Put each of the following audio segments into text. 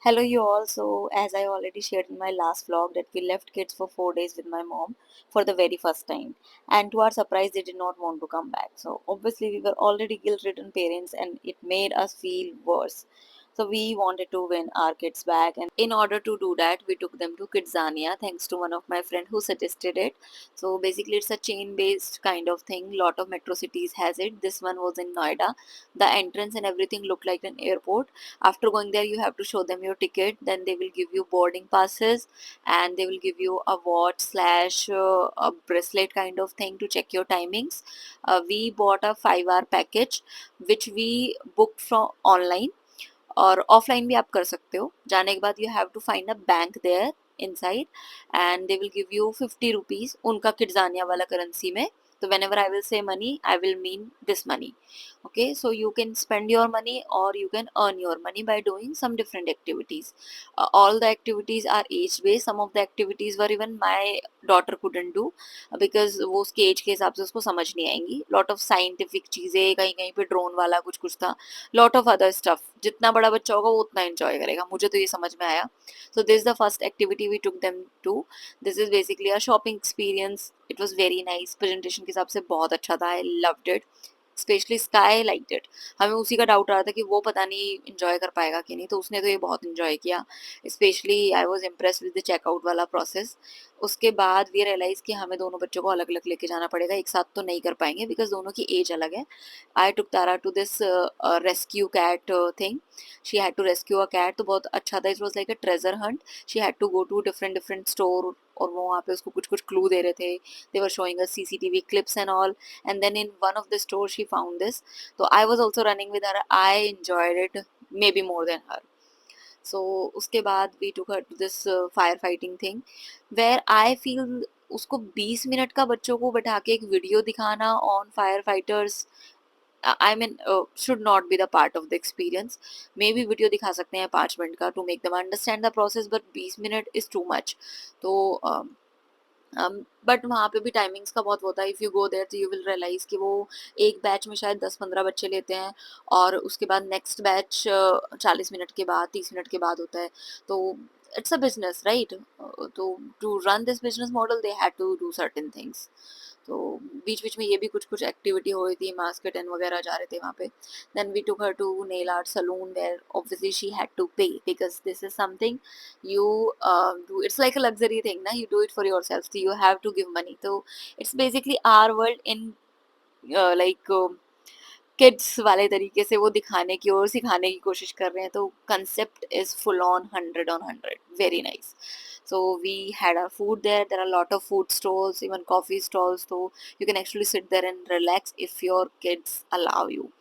Hello, you all. So, as I already shared in my last vlog, that we left kids for 4 days with my mom for the very first time, and to our surprise, they did not want to come back. So, obviously, we were already guilt-ridden parents, and it made us feel worse. So, we wanted to win our kids back, and in order to do that, we took them to Kidzania, thanks to one of my friend who suggested it. So, basically, it's a chain-based kind of thing. Lot of metro cities has it. This one was in Noida. The entrance and everything looked like an airport. After going there, you have to show them your ticket, then they will give you boarding passes, and they will give you a watch slash a bracelet kind of thing to check your timings. We bought a 5 hour package which we booked from online, और offline भी आप कर सकते हो. जाने के बाद you have to find a bank there inside, and they will give you 50 rupees उनका किड्जानिया वाला करेंसी में. तो whenever I will say money, I will mean this money. Okay, so you can spend your money or you can earn your money by doing some different activities. All the activities are age based. Some of the activities were even my daughter couldn't do because वो उसके as के हिसाब से उसको समझ नहीं आएंगी. Lot of scientific चीज़ें, कहीं कहीं पे ड्रोन वाला कुछ कुछ था, लॉट ऑफ अदर स्टफ. जितना बड़ा बच्चा होगा वो उतना एंजॉय करेगा, मुझे तो ये समझ में आया. So this the first activity we took them to. This is basically a shopping experience. It was very nice. Presentation के हिसाब से बहुत अच्छा था. I loved it. Specially sky like it. हमें उसी का डाउट आ रहा था कि वो पता नहीं इंजॉय कर पाएगा कि नहीं, तो उसने तो ये बहुत इंजॉय किया. Specially I was impress with the checkout वाला प्रोसेस. उसके बाद वी रियलाइज कि हमें दोनों बच्चों को अलग अलग लेके जाना पड़ेगा, एक साथ तो नहीं कर पाएंगे बिकॉज दोनों की एज अलग है. I took Tara to this rescue cat thing. She had to rescue a cat. तो बहुत अच्छा था. It was like a treasure hunt. She had to go to different different store, और वो वहाँ पे उसको कुछ कुछ क्लू दे रहे थे. They were showing us CCTV clips and all. And then in one of the stores she found this. So I was also running with her. I enjoyed it maybe more than her. So उसके बाद we took her to this firefighting thing where I feel उसको 20 minute का बच्चों को बैठा के एक video दिखाना on fire fighters, I mean should not be the part of the experience. Maybe video दिखा सकते हैं 5 मिनट का to make them understand the process, but 20 minute is too much. तो बट वहाँ पे भी टाइमिंग्स का बहुत होता है. इफ़ यू गो देयर तो यू विल रियलाइज़ कि वो एक बैच में शायद 10-15 बच्चे लेते हैं, और उसके बाद नेक्स्ट बैच 40 मिनट के बाद, 30 मिनट के बाद होता है. तो इट्स अ बिजनेस, राइट? तो to run this business model they had to do certain things. तो बीच बीच में ये भी कुछ कुछ एक्टिविटी हो रही थी. मास्केट एंड वगैरह जा रहे थे वहाँ पे. Then we took her to nail art salon where obviously she had to pay because this is something you do. It's like a luxury thing na, you do it for yourself, so you have to give money. So it's basically our world in like kids वाले तरीके से वो दिखाने की और सिखाने की कोशिश कर रहे हैं. तो concept is full on 100 on 100. Very nice. So we had our food there. There are a lot of food stalls, even coffee stalls. So you can actually sit there and relax if your kids allow you.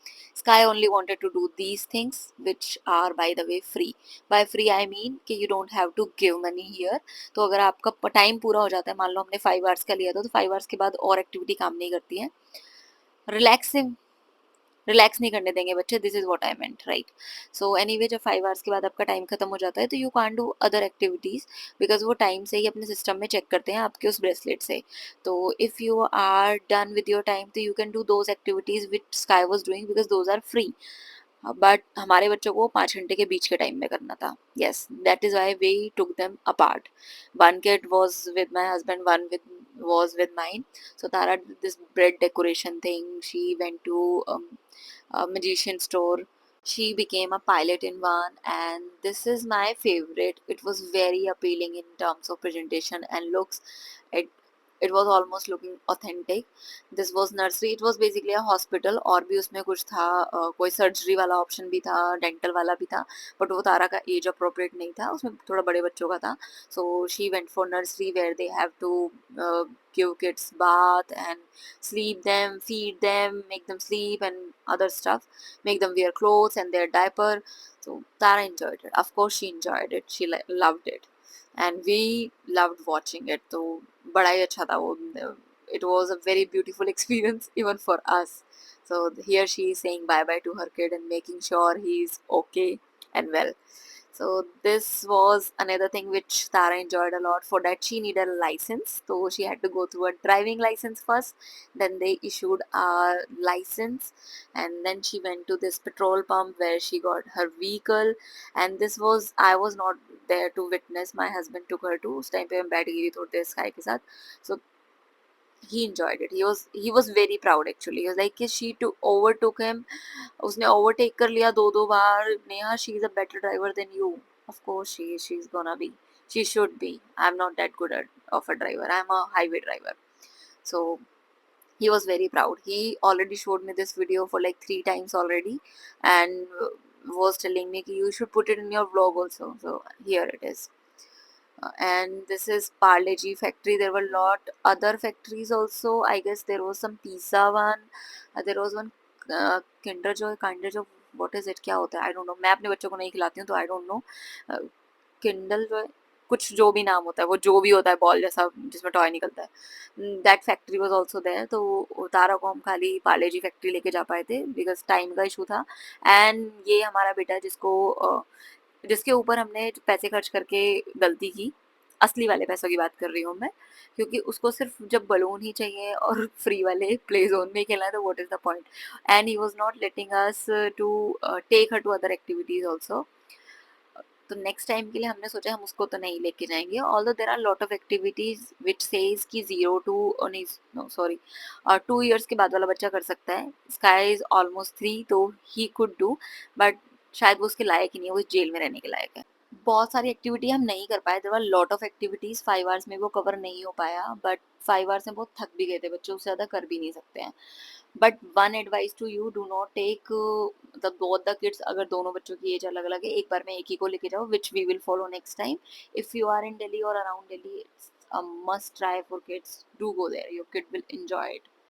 Sky only wanted to do these things, which are by the way free. By free I mean कि you don't have to give money here. तो अगर आपका time पूरा हो जाता है, मान लो हमने 5 आवर्स का लिया था, तो 5 आवर्स के बाद और एक्टिविटी काम नहीं करती है. रिलैक्सिंग, रिलैक्स नहीं करने देंगे बच्चे. This is what I meant, right? So anyway, जब 5 आवर्स के बाद आपका टाइम खत्म हो जाता है तो you can't do other activities because वो टाइम से ही अपने सिस्टम में चेक करते हैं आपके उस ब्रेसलेट से. तो if you are done with your time तो you can do those activities which Sky was doing because those are free. But हमारे बच्चों को 5 घंटे के बीच के टाइम में करना था. Yes, that is why we took them apart. One kid was with my husband, one with was with mine. So Tara did this bread decoration thing. She went to a magician store. She became a pilot in one, and this is my favorite. It was very appealing in terms of presentation and looks. It it was almost looking authentic. This was nursery. It was basically a hospital. और भी उसमें कुछ था, कोई surgery वाला option भी था, dental वाला भी था. बट वो तारा का एज अप्रोप्रिएट नहीं था, उसमें थोड़ा बड़े बच्चों का था. So she went for nursery where they have to give kids bath and sleep them, feed them, make them sleep and other stuff, make them wear clothes and their diaper. So Tara enjoyed it. Of course, she enjoyed it. She loved it, and we loved watching it. तो बड़ा ही अच्छा था वो. It was a very beautiful experience even for us. So here she is saying bye bye to her kid and making sure he is okay and well. So this was another thing which Tara enjoyed a lot. For that, she needed a license, so she had to go through a driving license first. Then they issued a license, and then she went to this petrol pump where she got her vehicle. And this was, I was not there to witness. My husband took her to उस time पे हम बैठ गई थी थोड़ी देर sky के साथ. So he enjoyed it. He was very proud actually. He was like कि she to overtook him. उसने ओवरटेक कर लिया दो दो बार. Neha, she is a better driver than you. Of course she is gonna be. She should be. I'm not that good of a driver. I'm a highway driver. So he was very proud. He already showed me this video for like 3 times already, and was telling me कि you should put it in your vlog also. So here it is. And this is Parle G factory. There were lot other factories also. I guess there was some pizza one. There was one Kinder Joy, Kinder Joy. What is it? क्या होता है? I don't know. मैं अपने बच्चों को नहीं खिलाती हूँ तो I don't know. Kindle Joy, कुछ जो भी नाम होता है वो जो भी होता है बॉल जैसा जिसमें टॉय निकलता है. That factory was also there. तो तारा को हम खाली पार्ले जी फैक्ट्री लेके जा पाए थे बिकॉज टाइम का इशू था. एंड ये हमारा बेटा जिसके ऊपर हमने पैसे खर्च करके गलती की, असली वाले पैसों की बात कर रही हूँ मैं, क्योंकि उसको सिर्फ जब बलून ही चाहिए और फ्री वाले प्ले जोन में खेलना है तो what is the point. And he was not letting us to take her to other activities also. तो नेक्स्ट टाइम के लिए हमने सोचा हम उसको तो नहीं लेके जाएंगे. Although there are lot of activities which says कि 0 to नहीं, नो सॉरी, 2 years के बाद वाला बच्चा कर सकता है. स्काई इज ऑलमोस्ट 3 तो ही कुड डू, बट शायद वो उसके लायक ही नहीं है, वो जेल में रहने के लायक है. बहुत सारी एक्टिविटी हम नहीं कर पाए. There were lot of activities. 5 hours में वो कवर नहीं हो पाया, बट 5 hours में बहुत थक भी गए थे बच्चे, उससे ज़्यादा कर भी नहीं सकते हैं. But one advice to you, do not take the both the kids. अगर दोनों बच्चों की एज अलग अलग है, एक बार में एक ही को लेके जाओ, which we will follow next time. If you are in Delhi और around Delhi, it's a must try for kids. Do go there, your kid will enjoy it.